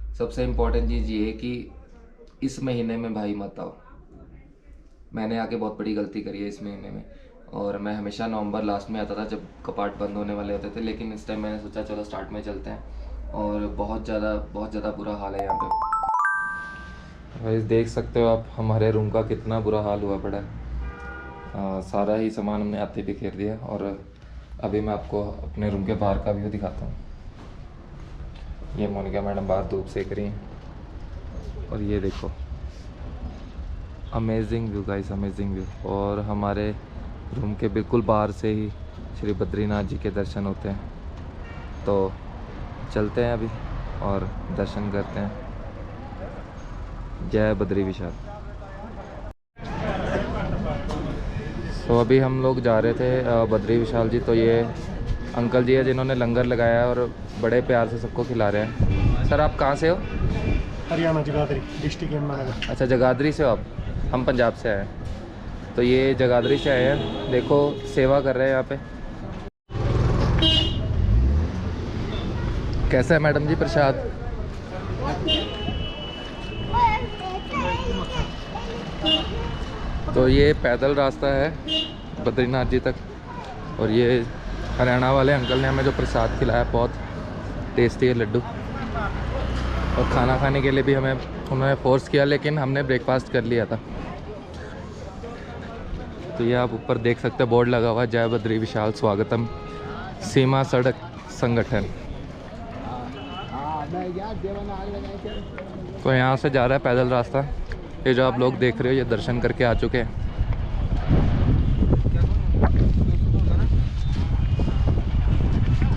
सबसे इम्पोर्टेंट चीज़ ये है कि इस महीने में भाई मत आओ। मैंने आके बहुत बड़ी गलती करी है इस महीने में। और मैं हमेशा नवंबर लास्ट में आता था जब कपाट बंद होने वाले होते थे, लेकिन इस टाइम मैंने सोचा चलो स्टार्ट में चलते हैं। और बहुत ज़्यादा बुरा हाल है यहाँ पे। भाई देख सकते हो आप हमारे रूम का कितना बुरा हाल हुआ पड़ा है। सारा ही सामान हमने आते बिखेर दिया। और अभी मैं आपको अपने रूम के बाहर का व्यू दिखाता हूँ। ये मोनिका मैडम बाहर धूप सेक रही हैं और ये देखो amazing view guys, amazing view. और हमारे रूम के बिल्कुल बाहर से ही श्री बद्रीनाथ जी के दर्शन होते हैं। तो चलते हैं अभी और दर्शन करते हैं। जय बद्री विशाल। तो अभी हम लोग जा रहे थे बद्री विशाल जी। तो ये अंकल जी है जिन्होंने लंगर लगाया है और बड़े प्यार से सबको खिला रहे हैं। सर आप कहाँ से हो? हरियाणा, जगाधरी डिस्ट्रिक्ट यमुनानगर। अच्छा, जगाधरी से हो आप। हम पंजाब से आए हैं। तो ये जगाधरी से आए हैं, देखो सेवा कर रहे हैं यहाँ पे। कैसा है मैडम जी प्रसाद? तो ये पैदल रास्ता है बद्रीनाथ जी तक। और ये हरियाणा वाले अंकल ने हमें जो प्रसाद खिलाया बहुत टेस्टी है लड्डू। और खाना खाने के लिए भी हमें उन्होंने फोर्स किया, लेकिन हमने ब्रेकफास्ट कर लिया था। तो ये आप ऊपर देख सकते हैं बोर्ड लगा हुआ है, जय बद्री विशाल स्वागतम सीमा सड़क संगठन। तो यहाँ से जा रहा है पैदल रास्ता। ये जो आप लोग देख रहे हो ये दर्शन करके आ चुके हैं।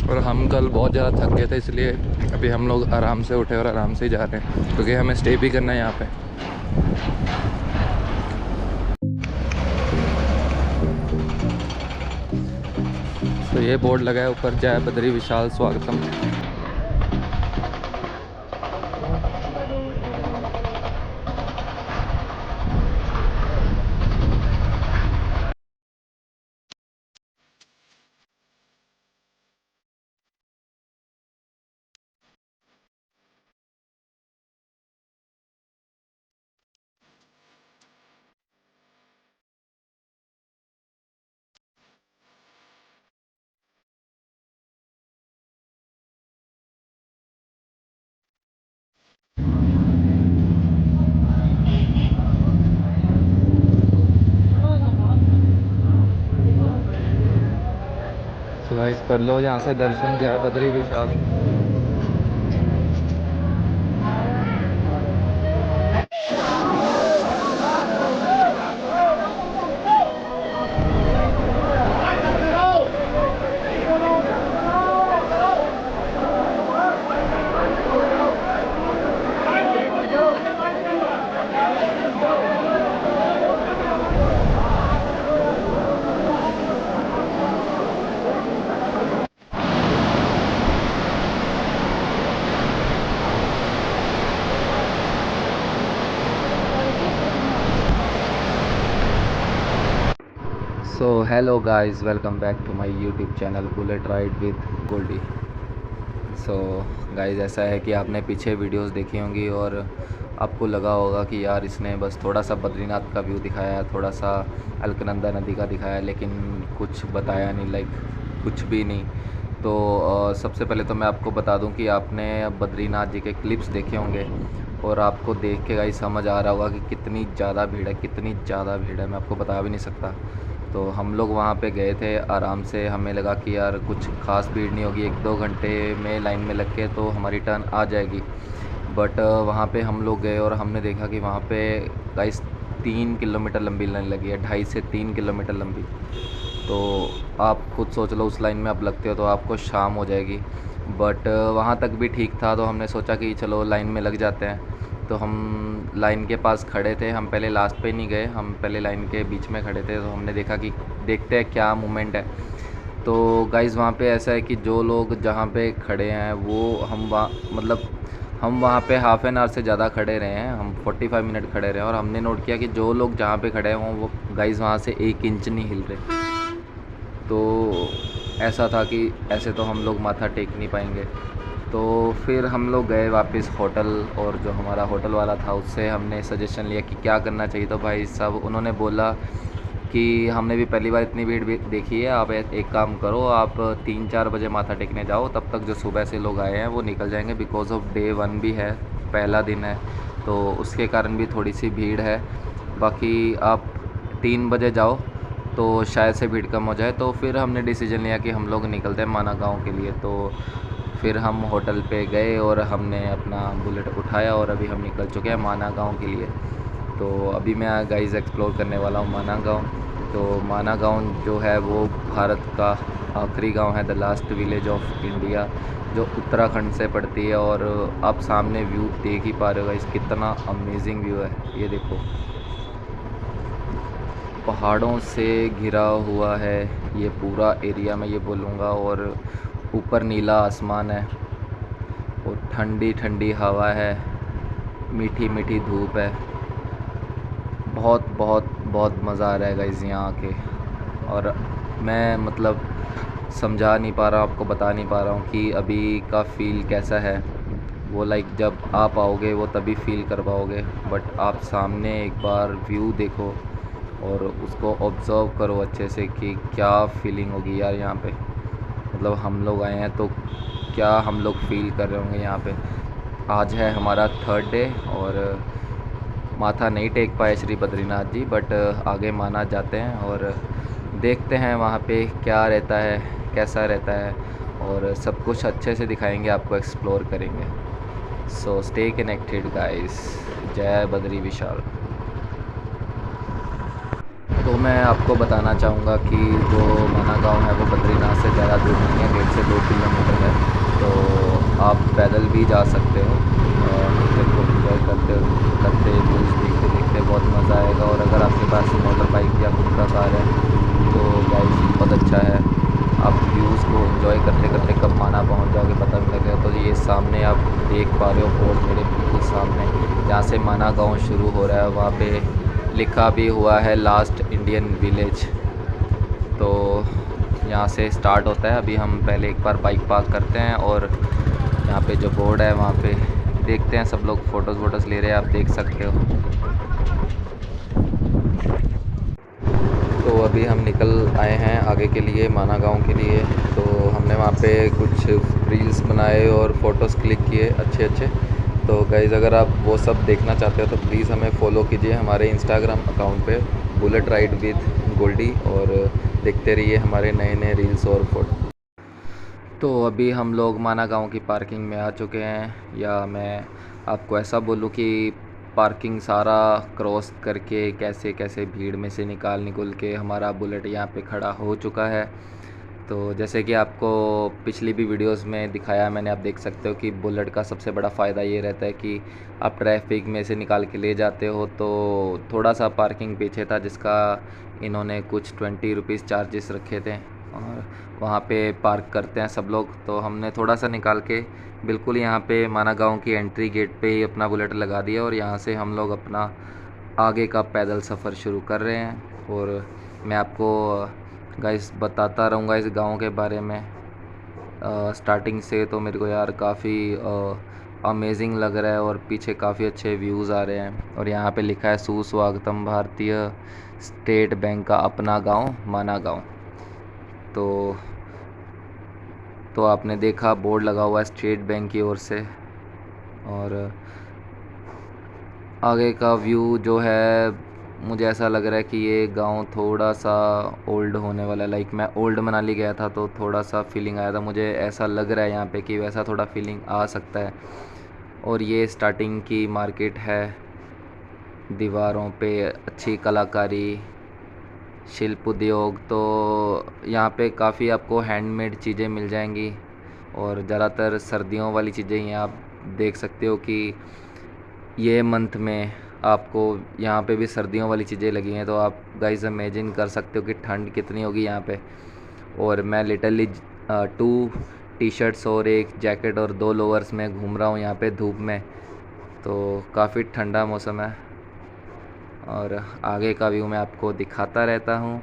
और हम कल बहुत ज़्यादा थक गए थे, इसलिए अभी हम लोग आराम से उठे और आराम से ही जा रहे हैं, क्योंकि हमें स्टे भी करना है यहाँ पे। तो ये बोर्ड लगा है ऊपर, जय बद्री विशाल स्वागतम। तो गाइस कर लो यहाँ से दर्शन, जय Badri Vishal. So hello guys, welcome back to my YouTube channel bullet ride with Goldy. So guys, ऐसा है कि आपने पीछे वीडियोस देखी होंगी और आपको लगा होगा कि यार इसने बस थोड़ा सा बद्रीनाथ का व्यू दिखाया, थोड़ा सा अलकनंदा नदी का दिखाया, लेकिन कुछ बताया नहीं, लाइक कुछ भी नहीं। तो सबसे पहले तो मैं आपको बता दूं कि आपने बद्रीनाथ जी के क्लिप्स देखे होंगे और आपको देख के गाइस समझ आ रहा होगा कि कितनी ज़्यादा भीड़ है, कितनी ज़्यादा भीड़ है, मैं आपको बता भी नहीं सकता। तो हम लोग वहाँ पे गए थे आराम से, हमें लगा कि यार कुछ ख़ास भीड़ नहीं होगी, 1-2 घंटे में लाइन में लग के तो हमारी टर्न आ जाएगी। बट वहाँ पे हम लोग गए और हमने देखा कि वहाँ पे गाइस 3 किलोमीटर लंबी लाइन लगी है, 2.5 से 3 किलोमीटर लंबी। तो आप खुद सोच लो, उस लाइन में आप लगते हो तो आपको शाम हो जाएगी। बट वहाँ तक भी ठीक था, तो हमने सोचा कि चलो लाइन में लग जाते हैं। तो हम लाइन के पास खड़े थे, हम पहले लास्ट पे नहीं गए, हम पहले लाइन के बीच में खड़े थे। तो हमने देखा कि देखते हैं क्या मूवमेंट है। तो गाइज़ वहाँ पे ऐसा है कि जो लोग जहाँ पे खड़े हैं वो हम वहाँ पे हाफ़ एन आवर से ज़्यादा खड़े रहे हैं, हम 45 मिनट खड़े रहे हैं। और हमने नोट किया कि जो लोग जहाँ पे खड़े हों वो गाइज़ वहाँ से 1 इंच नहीं हिल रहे। तो ऐसा था कि ऐसे तो हम लोग माथा टेक नहीं पाएंगे। तो फिर हम लोग गए वापस होटल, और जो हमारा होटल वाला था उससे हमने सजेशन लिया कि क्या करना चाहिए। तो भाई साहब उन्होंने बोला कि हमने भी पहली बार इतनी भीड़ भी देखी है, आप एक काम करो, आप 3-4 बजे माथा टेकने जाओ, तब तक जो सुबह से लोग आए हैं वो निकल जाएंगे, बिकॉज़ ऑफ डे 1 भी है, पहला दिन है, तो उसके कारण भी थोड़ी सी भीड़ है। बाकी आप 3 बजे जाओ तो शायद से भीड़ कम हो जाए। तो फिर हमने डिसीजन लिया कि हम लोग निकलते हैं माना गाँव के लिए। तो फिर हम होटल पे गए और हमने अपना बुलेट उठाया और अभी हम निकल चुके हैं माना गाँव के लिए। तो अभी मैं गाइस एक्सप्लोर करने वाला हूँ माना गाँव। तो माना गाँव जो है वो भारत का आखिरी गांव है, the last village of India, जो उत्तराखंड से पड़ती है। और आप सामने व्यू देख ही पा रहे हो गाइस, कितना अमेजिंग व्यू है। ये देखो, पहाड़ों से घिरा हुआ है ये पूरा एरिया, मैं ये बोलूँगा। और ऊपर नीला आसमान है और ठंडी ठंडी हवा है, मीठी मीठी धूप है। बहुत बहुत बहुत मज़ा आ रहा है गाइस यहाँ आके। और मैं मतलब समझा नहीं पा रहा, आपको बता नहीं पा रहा हूँ कि अभी का फ़ील कैसा है। वो लाइक जब आप आओगे वो तभी फ़ील कर पाओगे, बट आप सामने एक बार व्यू देखो और उसको ऑब्ज़र्व करो अच्छे से कि क्या फ़ीलिंग होगी यार यहाँ पे। मतलब हम लोग आए हैं तो क्या हम लोग फ़ील कर रहे होंगे यहाँ पे। आज है हमारा 3rd डे और माथा नहीं टेक पाए श्री बद्रीनाथ जी, बट आगे माना जाते हैं और देखते हैं वहाँ पे क्या रहता है, कैसा रहता है, और सब कुछ अच्छे से दिखाएंगे आपको, एक्सप्लोर करेंगे। So stay connected guys. जय बद्री विशाल। तो मैं आपको बताना चाहूँगा कि जो माना गाँव है वो बद्रीनाथ से ज़्यादा दूर नहीं है, 1.5 से 2 किलोमीटर है। तो आप पैदल भी जा सकते हो और नेचर को इन्जॉय करते करते व्यूज़ देखते देखते बहुत मज़ा आएगा। और अगर आपके पास मोटर बाइक या खुद का कार है तो गाइस बहुत अच्छा है, आप व्यूज़ को एंजॉय करते करते कब माना पहुंच जाओगे पता भी नहीं लगेगा। तो ये सामने आप देख पा रहे हो बोर्ड मेरे बिल्कुल सामने, जहाँ से माना गाँव शुरू हो रहा है वहाँ पे लिखा भी हुआ है लास्ट इंडियन विलेज। तो यहाँ से स्टार्ट होता है। अभी हम पहले एक बार बाइक पार्क करते हैं और यहाँ पे जो बोर्ड है वहाँ पे देखते हैं। सब लोग फ़ोटोज़ ले रहे हैं, आप देख सकते हो। तो अभी हम निकल आए हैं आगे के लिए, माना गाँव के लिए। तो हमने वहाँ पे कुछ रील्स बनाए और फ़ोटोज़ क्लिक किए अच्छे अच्छे। तो गाइज़ अगर आप वो सब देखना चाहते हो तो प्लीज़ हमें फ़ॉलो कीजिए हमारे इंस्टाग्राम अकाउंट पे बुलेट राइड विद गोल्डी, और देखते रहिए हमारे नए नए रील्स और फोटो। तो अभी हम लोग माना गाँव की पार्किंग में आ चुके हैं, या मैं आपको ऐसा बोलूँ कि पार्किंग सारा क्रॉस करके कैसे कैसे भीड़ में से निकल के हमारा बुलेट यहाँ पे खड़ा हो चुका है। तो जैसे कि आपको पिछली भी वीडियोस में दिखाया मैंने, आप देख सकते हो कि बुलेट का सबसे बड़ा फ़ायदा ये रहता है कि आप ट्रैफिक में से निकाल के ले जाते हो। तो थोड़ा सा पार्किंग पीछे था जिसका इन्होंने कुछ 20 रुपीज़ चार्जेस रखे थे, और वहाँ पे पार्क करते हैं सब लोग। तो हमने थोड़ा सा निकाल के बिल्कुल यहाँ पे माना गाँव की एंट्री गेट पे ही अपना बुलेट लगा दिया, और यहाँ से हम लोग अपना आगे का पैदल सफ़र शुरू कर रहे हैं। और मैं आपको गाइस बताता रहूँगा इस गांव के बारे में स्टार्टिंग से। तो मेरे को यार काफ़ी अमेजिंग लग रहा है और पीछे काफ़ी अच्छे व्यूज़ आ रहे हैं। और यहाँ पे लिखा है सुस्वागतम भारतीय स्टेट बैंक का अपना गांव माना गांव। तो आपने देखा बोर्ड लगा हुआ है स्टेट बैंक की ओर से। और आगे का व्यू जो है मुझे ऐसा लग रहा है कि ये गांव थोड़ा सा ओल्ड होने वाला है। लाइक मैं ओल्ड मनाली गया था तो थोड़ा सा फीलिंग आया था, मुझे ऐसा लग रहा है यहाँ पे कि वैसा थोड़ा फीलिंग आ सकता है। और ये स्टार्टिंग की मार्केट है, दीवारों पे अच्छी कलाकारी, शिल्प उद्योग। तो यहाँ पे काफ़ी आपको हैंडमेड चीज़ें मिल जाएंगी, और ज़्यादातर सर्दियों वाली चीज़ें ही आप देख सकते हो कि ये मंथ में आपको यहाँ पे भी सर्दियों वाली चीज़ें लगी हैं। तो आप गाइस इमेजिन कर सकते हो कि ठंड कितनी होगी यहाँ पे। और मैं लिटरली 2 टी-शर्ट्स और 1 जैकेट और 2 लोअर्स में घूम रहा हूँ यहाँ पे धूप में। तो काफ़ी ठंडा मौसम है, और आगे का व्यू मैं आपको दिखाता रहता हूँ।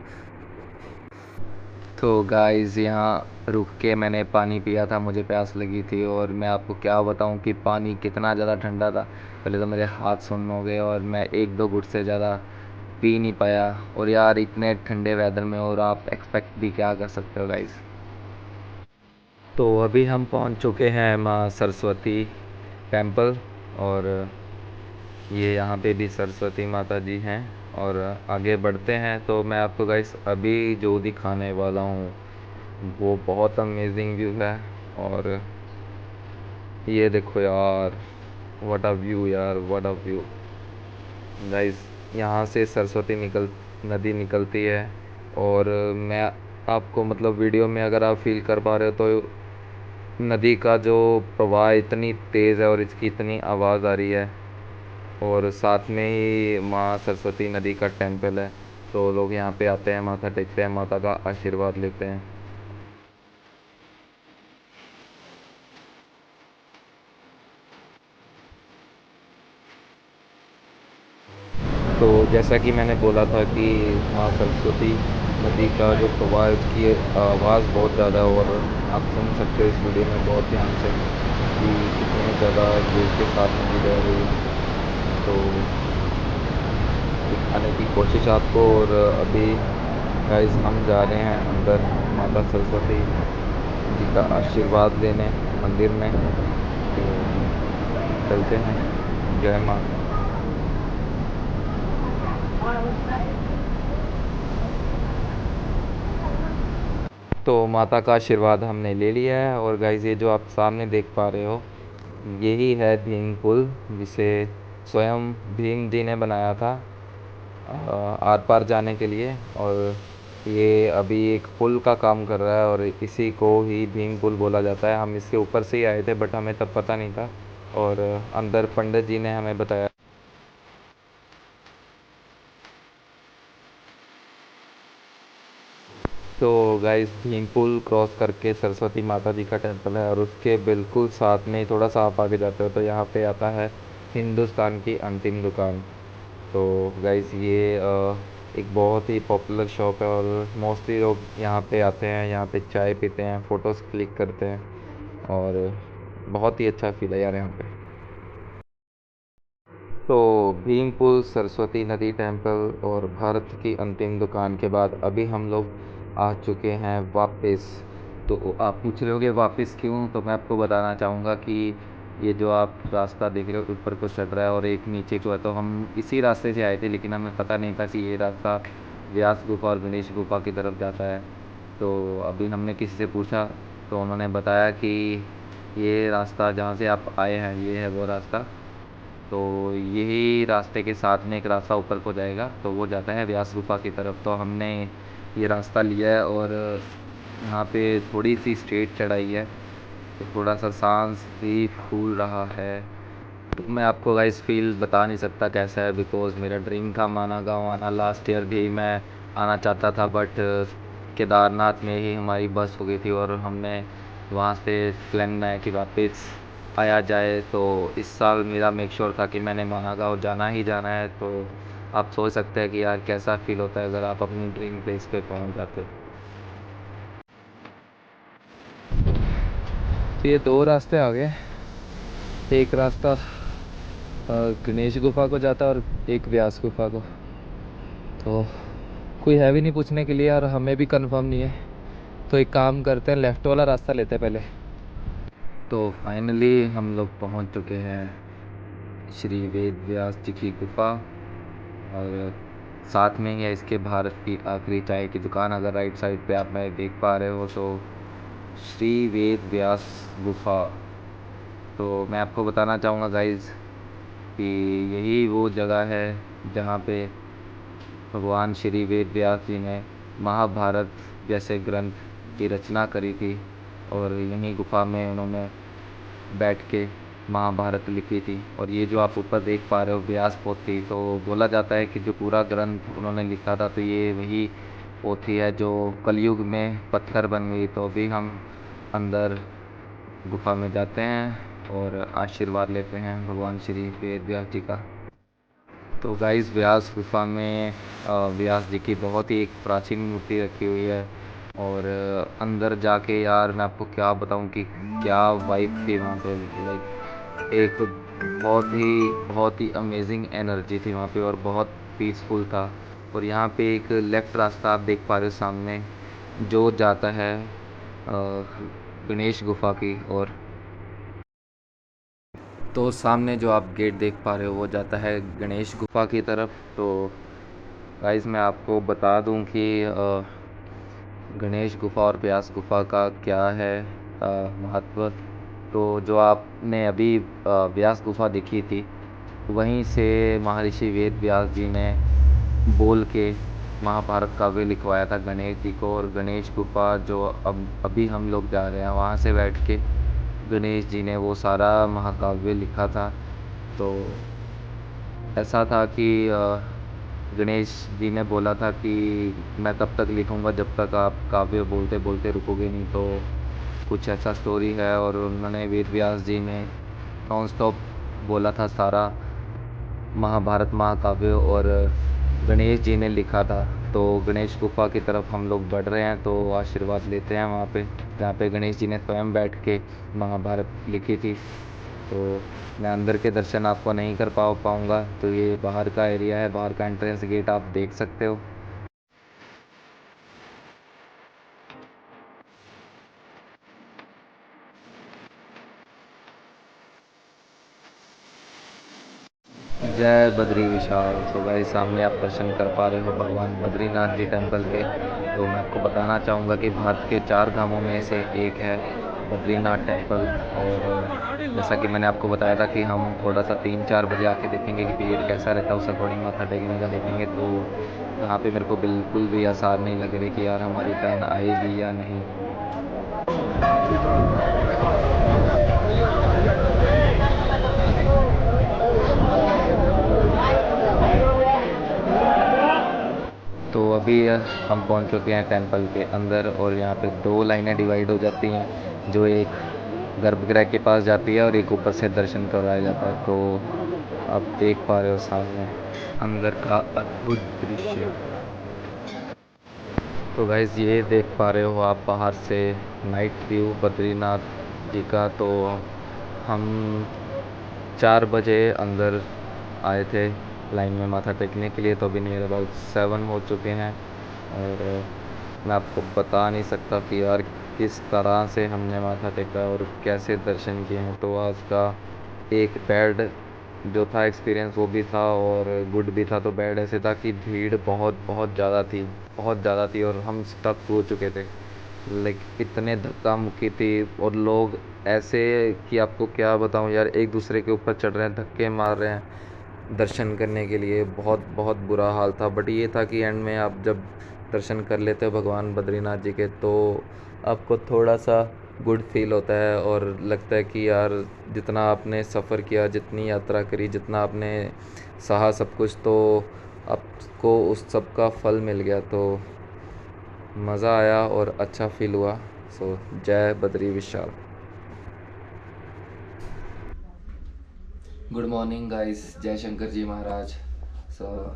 तो गाइस यहाँ रुक के मैंने पानी पिया था, मुझे प्यास लगी थी। और मैं आपको क्या बताऊं कि पानी कितना ज़्यादा ठंडा था। पहले तो मेरे हाथ सुन्न हो गए और मैं एक दो घुट से ज़्यादा पी नहीं पाया। और यार इतने ठंडे वेदर में और आप एक्सपेक्ट भी क्या कर सकते हो गाइस। तो अभी हम पहुंच चुके हैं माँ सरस्वती टेंपल। और ये यहाँ पे भी सरस्वती माता जी हैं। और आगे बढ़ते हैं तो मैं आपको गाइस अभी जो दिखाने वाला हूँ वो बहुत अमेजिंग व्यू है। और ये देखो यार, व्हाट अ व्यू यार, व्हाट अ व्यू गाइस। यहाँ से सरस्वती नदी निकलती है। और मैं आपको मतलब वीडियो में अगर आप फील कर पा रहे हो तो नदी का जो प्रवाह इतनी तेज़ है और इसकी इतनी आवाज़ आ रही है। और साथ में ही माँ सरस्वती नदी का टेंपल है। तो लोग यहाँ पे आते हैं, माथा टेकते हैं, माता का आशीर्वाद लेते हैं। तो जैसा कि मैंने बोला था कि माँ सरस्वती नदी का जो प्रवाह है उसकी आवाज़ बहुत ज़्यादा है। और आप सुन सकते हो इस वीडियो में बहुत ध्यान से कि कितने ज़्यादा जोर के साथ नदी बह रही है। तो दिखाने की कोशिश आपको। और अभी गाइस हम जा रहे हैं अंदर माता सरस्वती जी का आशीर्वाद लेने मंदिर में। तो चलते हैं। जय माँ। तो माता का आशीर्वाद हमने ले लिया है। और गाइस ये जो आप सामने देख पा रहे हो यही है भीम पुल, जिसे स्वयं भीम जी ने बनाया था आर पार जाने के लिए। और ये अभी एक पुल का काम कर रहा है और इसी को ही भीम पुल बोला जाता है। हम इसके ऊपर से ही आए थे बट हमें तब पता नहीं था। और अंदर पंडित जी ने हमें बताया। तो गाइस भीम पुल क्रॉस करके सरस्वती माता जी का टेंपल है और उसके बिल्कुल साथ में थोड़ा सा आप आगे जाते हो तो यहाँ पे आता है हिंदुस्तान की अंतिम दुकान। तो गाइस ये एक बहुत ही पॉपुलर शॉप है और मोस्टली लोग यहाँ पे आते हैं, यहाँ पे चाय पीते हैं, फ़ोटोज़ क्लिक करते हैं। और बहुत ही अच्छा फील है यार यहाँ पे। तो भीमपुर सरस्वती नदी टेंपल और भारत की अंतिम दुकान के बाद अभी हम लोग आ चुके हैं वापस। तो आप पूछ रहे होगे वापस क्यों, तो मैं आपको बताना चाहूँगा कि ये जो आप रास्ता देख रहे हो ऊपर को चढ़ रहा है और एक नीचे को है। तो हम इसी रास्ते से आए थे लेकिन हमें पता नहीं था कि ये रास्ता व्यास गुफा और गणेश गुफा की तरफ जाता है। तो अभी हमने किसी से पूछा तो उन्होंने बताया कि ये रास्ता जहाँ से आप आए हैं ये है वो रास्ता। तो यही रास्ते के साथ में एक रास्ता ऊपर को जाएगा तो वो जाता है व्यास गुफा की तरफ। तो हमने ये रास्ता लिया है और यहाँ पे थोड़ी सी स्ट्रेट चढ़ाई है तो थोड़ा सा सांस भी फूल रहा है। तो मैं आपको गाइस फील बता नहीं सकता कैसा है, बिकॉज़ मेरा ड्रीम था माना गाँव आना। लास्ट ईयर भी मैं आना चाहता था बट केदारनाथ में ही हमारी बस हो गई थी और हमने वहाँ से प्लान बनाया कि वापस आया जाए। तो इस साल मेरा मेक श्योर था कि मैंने माना गाँव जाना ही जाना है। तो आप सोच सकते हैं कि यार कैसा फील होता है अगर आप अपनी ड्रीम प्लेस पे पहुँच जाते हो। तो ये दो रास्ते आ गए, एक रास्ता गणेश गुफा को जाता है और एक व्यास गुफा को। तो कोई है भी नहीं पूछने के लिए और हमें भी कंफर्म नहीं है। तो एक काम करते हैं, लेफ़्ट वाला रास्ता लेते हैं पहले। तो फाइनली हम लोग पहुंच चुके हैं श्री वेद व्यास जी की गुफा। और साथ में ही है इसके भारत की आखिरी चाय की दुकान। अगर राइट साइड पे आप मैं देख पा रहे हो तो श्री वेद व्यास गुफा। तो मैं आपको बताना चाहूँगा गाइज़ कि यही वो जगह है जहाँ पे भगवान श्री वेद व्यास जी ने महाभारत जैसे ग्रंथ की रचना करी थी। और यहीं गुफा में उन्होंने बैठ के महाभारत लिखी थी। और ये जो आप ऊपर देख पा रहे हो व्यास पोथी, तो बोला जाता है कि जो पूरा ग्रंथ उन्होंने लिखा था तो ये वही पोथी है जो कलयुग में पत्थर बन गई। तो अभी हम अंदर गुफा में जाते हैं और आशीर्वाद लेते हैं भगवान श्री वेद व्यास जी का। तो गाइस व्यास गुफा में व्यास जी की बहुत ही एक प्राचीन मूर्ति रखी हुई है और अंदर जाके यार मैं आपको क्या बताऊं कि क्या वाइब थी वहाँ पे। लाइक एक बहुत ही अमेजिंग एनर्जी थी वहाँ पे और बहुत पीसफुल था। और यहाँ पे एक लेफ़्ट रास्ता आप देख पा रहे हो सामने, जो जाता है गणेश गुफा की ओर। तो सामने जो आप गेट देख पा रहे हो वो जाता है गणेश गुफा की तरफ। तो गाइस मैं आपको बता दूं कि गणेश गुफा और व्यास गुफा का क्या है महत्व। तो जो आपने अभी व्यास गुफा देखी थी, वहीं से महर्षि वेद व्यास जी ने बोल के महाभारत काव्य लिखवाया था गणेश जी को। और गणेश गुफा जो अब अभी हम लोग जा रहे हैं, वहाँ से बैठ के गणेश जी ने वो सारा महाकाव्य लिखा था। तो ऐसा था कि गणेश जी ने बोला था कि मैं तब तक लिखूँगा जब तक आप काव्य बोलते बोलते रुकोगे नहीं। तो कुछ ऐसा स्टोरी है। और उन्होंने वेद व्यास जी ने नॉन स्टॉप बोला था सारा महाभारत महाकाव्य, और गणेश जी ने लिखा था। तो गणेश गुफा की तरफ हम लोग बढ़ रहे हैं, तो आशीर्वाद लेते हैं वहाँ पे, जहाँ पे गणेश जी ने स्वयं बैठ के महाभारत लिखी थी। तो मैं अंदर के दर्शन आपको नहीं कर पाऊँगा, तो ये बाहर का एरिया है, बाहर का एंट्रेंस गेट आप देख सकते हो। जय बद्री विशाल। तो भाई सामने आप दर्शन कर पा रहे हो भगवान बद्रीनाथ जी टेम्पल के। तो मैं आपको बताना चाहूँगा कि भारत के 4 धामों में से एक है बद्रीनाथ टेम्पल। और जैसा कि मैंने आपको बताया था कि हम थोड़ा सा 3-4 बजे आके देखेंगे कि भीड़ कैसा रहता है, उस अकॉर्डिंग माथा टेकने का देखेंगे। तो यहाँ पे मेरे को बिल्कुल भी आसार नहीं लग रही कि यार हमारी टर्न आएगी या नहीं। तो अभी हम पहुंच चुके हैं टेंपल के अंदर, और यहाँ पे 2 लाइनें डिवाइड हो जाती हैं, जो एक गर्भगृह के पास जाती है और एक ऊपर से दर्शन करवाया जाता है। तो आप देख पा रहे हो सामने अंदर का अद्भुत दृश्य। तो गाइज़ ये देख पा रहे हो आप बाहर से नाइट व्यू बद्रीनाथ जी का। तो हम 4 बजे अंदर आए थे लाइन में माथा टेकने के लिए, तो अभी नियर अबाउट 7 हो चुके हैं। और मैं आपको बता नहीं सकता कि यार किस तरह से हमने माथा टेका और कैसे दर्शन किए हैं। तो आज का एक बैड जो था एक्सपीरियंस वो भी था और गुड भी था। तो बैड ऐसे था कि भीड़ बहुत बहुत ज़्यादा थी, बहुत ज़्यादा थी, और हम स्टक हो चुके थे। लाइक इतने धक्का मुक्की थी, और लोग ऐसे कि आपको क्या बताऊं यार, एक दूसरे के ऊपर चढ़ रहे हैं, धक्के मार रहे हैं दर्शन करने के लिए। बहुत बहुत बुरा हाल था। बट ये था कि एंड में आप जब दर्शन कर लेते हो भगवान बद्रीनाथ जी के, तो आपको थोड़ा सा गुड फील होता है और लगता है कि यार जितना आपने सफ़र किया, जितनी यात्रा करी, जितना आपने सहा सब कुछ, तो आपको उस सब का फल मिल गया। तो मज़ा आया और अच्छा फील हुआ। सो जय बद्री विशाल। गुड मॉर्निंग गाइस, जय शंकर जी महाराज। सो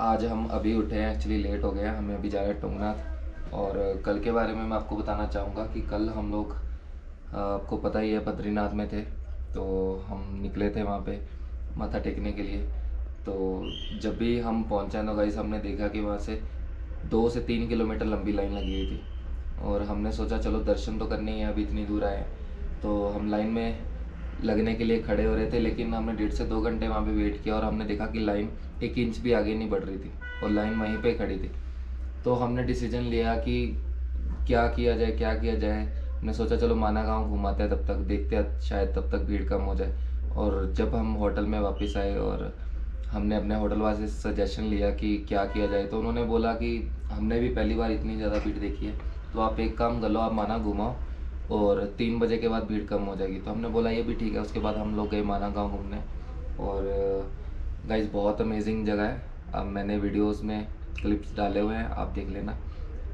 आज हम अभी उठे हैं, एक्चुअली लेट हो गया, हमें अभी जा रहा है टुंगनाथ। और कल के बारे में मैं आपको बताना चाहूँगा कि कल हम लोग आपको पता ही है बद्रीनाथ में थे। तो हम निकले थे वहाँ पे माथा टेकने के लिए। तो जब भी हम पहुँचे तो गाइस हमने देखा कि वहाँ से 2 से 3 किलोमीटर लंबी लाइन लगी हुई थी। और हमने सोचा चलो दर्शन तो करने ही है, अभी इतनी दूर आए हैं। तो हम लाइन में लगने के लिए खड़े हो रहे थे, लेकिन हमने 1.5 से 2 घंटे वहाँ पे वेट किया और हमने देखा कि लाइन 1 इंच भी आगे नहीं बढ़ रही थी और लाइन वहीं पे खड़ी थी। तो हमने डिसीजन लिया कि क्या किया जाए, क्या किया जाए। हमने सोचा चलो माना गाँव घुमाते हैं, तब तक देखते हैं, शायद तब तक भीड़ कम हो जाए। और जब हम होटल में वापस आए और हमने अपने होटल वाले से सजेशन लिया कि क्या किया जाए, तो उन्होंने बोला कि हमने भी पहली बार इतनी ज़्यादा भीड़ देखी है, तो आप एक काम कर लो, आप माना घुमाओ और 3 बजे के बाद भीड़ कम हो जाएगी। तो हमने बोला ये भी ठीक है। उसके बाद हम लोग गए माना गाँव घूमने। और गाइस बहुत अमेजिंग जगह है। अब मैंने वीडियोस में क्लिप्स डाले हुए हैं, आप देख लेना।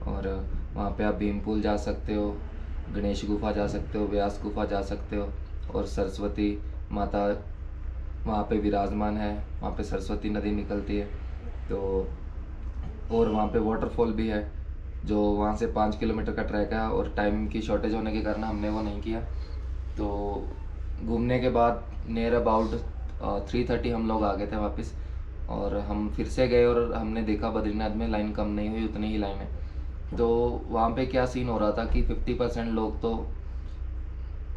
और वहाँ पे आप भीम पुल जा सकते हो, गणेश गुफा जा सकते हो, व्यास गुफा जा सकते हो, और सरस्वती माता वहाँ पे विराजमान है। वहाँ पे सरस्वती नदी निकलती है। तो और वहाँ पे वाटरफॉल भी है। जो वहाँ से 5 किलोमीटर का ट्रैक है, और टाइम की शॉर्टेज होने के कारण हमने वो नहीं किया। तो घूमने के बाद नियर अबाउट 3:30 हम लोग आ गए थे वापस, और हम फिर से गए और हमने देखा बद्रीनाथ में लाइन कम नहीं हुई, उतनी ही लाइन है। तो वहाँ पे क्या सीन हो रहा था कि 50% लोग तो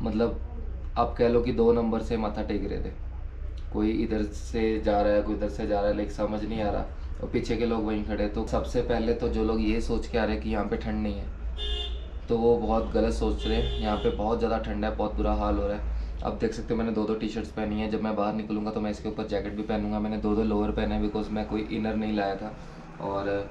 मतलब आप कह लो कि 2 नंबर से माथा टेक रहे थे। कोई इधर से जा रहा है, कोई इधर से जा रहा है, लेकिन समझ नहीं आ रहा, और पीछे के लोग वहीं खड़े। तो सबसे पहले तो जो लोग ये सोच के आ रहे हैं कि यहाँ पे ठंड नहीं है, तो वो बहुत गलत सोच रहे हैं। यहाँ पे बहुत ज़्यादा ठंड है, बहुत बुरा हाल हो रहा है। अब देख सकते हो मैंने 2-2 टी शर्ट्स पहनी है। जब मैं बाहर निकलूँगा तो मैं इसके ऊपर जैकेट भी पहनूंगा। मैंने 2-2 लोअर पहने हैं, बिकॉज मैं कोई इनर नहीं लाया था। और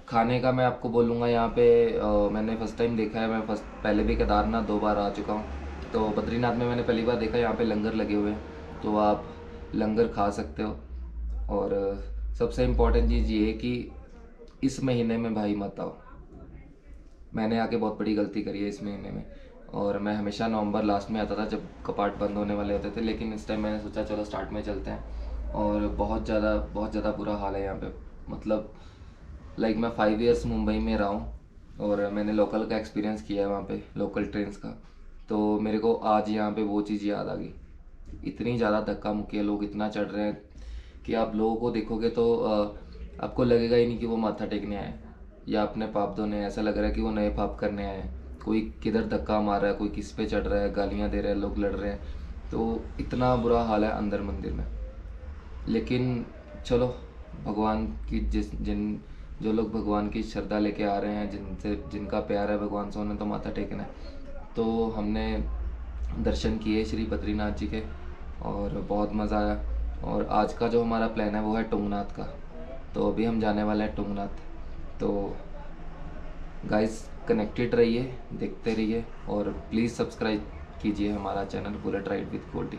खाने का मैं आपको बोलूँगा, यहाँ पे मैंने फ़र्स्ट टाइम देखा है। मैं पहले भी केदारनाथ 2 बार आ चुका हूँ, तो बद्रीनाथ में मैंने पहली बार देखा यहाँ पे लंगर लगे हुए हैं, तो आप लंगर खा सकते हो। और सबसे इम्पोर्टेंट चीज़ ये है कि इस महीने में भाई मत आओ। मैंने आके बहुत बड़ी गलती करी है इस महीने में, और मैं हमेशा नवंबर लास्ट में आता था जब कपाट बंद होने वाले होते थे, लेकिन इस टाइम मैंने सोचा चलो स्टार्ट में चलते हैं। और बहुत ज़्यादा बुरा हाल है यहाँ पे। मतलब लाइक मैं 5 ईयर्स मुंबई में रहा हूँ, और मैंने लोकल का एक्सपीरियंस किया है वहाँ पे, लोकल ट्रेन्स का। तो मेरे को आज यहाँ पे वो चीज़ याद आ गई। इतनी ज़्यादा धक्का मुक्की है, लोग इतना चढ़ रहे हैं कि आप लोगों को देखोगे तो आपको लगेगा ही नहीं कि वो माथा टेकने आए या अपने पाप धोने आए। ऐसा लग रहा है कि वो नए पाप करने आए हैं। कोई किधर धक्का मार रहा है, कोई किस पे चढ़ रहा है, गालियाँ दे रहे हैं, लोग लड़ रहे हैं। तो इतना बुरा हाल है अंदर मंदिर में। लेकिन चलो, भगवान की जो लोग भगवान की श्रद्धा लेके आ रहे हैं, जिनका प्यार है भगवान से, उन्हें तो माथा टेकना है। तो हमने दर्शन किए श्री बद्रीनाथ जी के, और बहुत मज़ा आया। और आज का जो हमारा प्लान है वो है तुंगनाथ का। तो अभी हम जाने वाले हैं तुंगनाथ। तो गाइस कनेक्टेड रहिए, देखते रहिए, और प्लीज़ सब्सक्राइब कीजिए हमारा channel bullet ride with Goldy.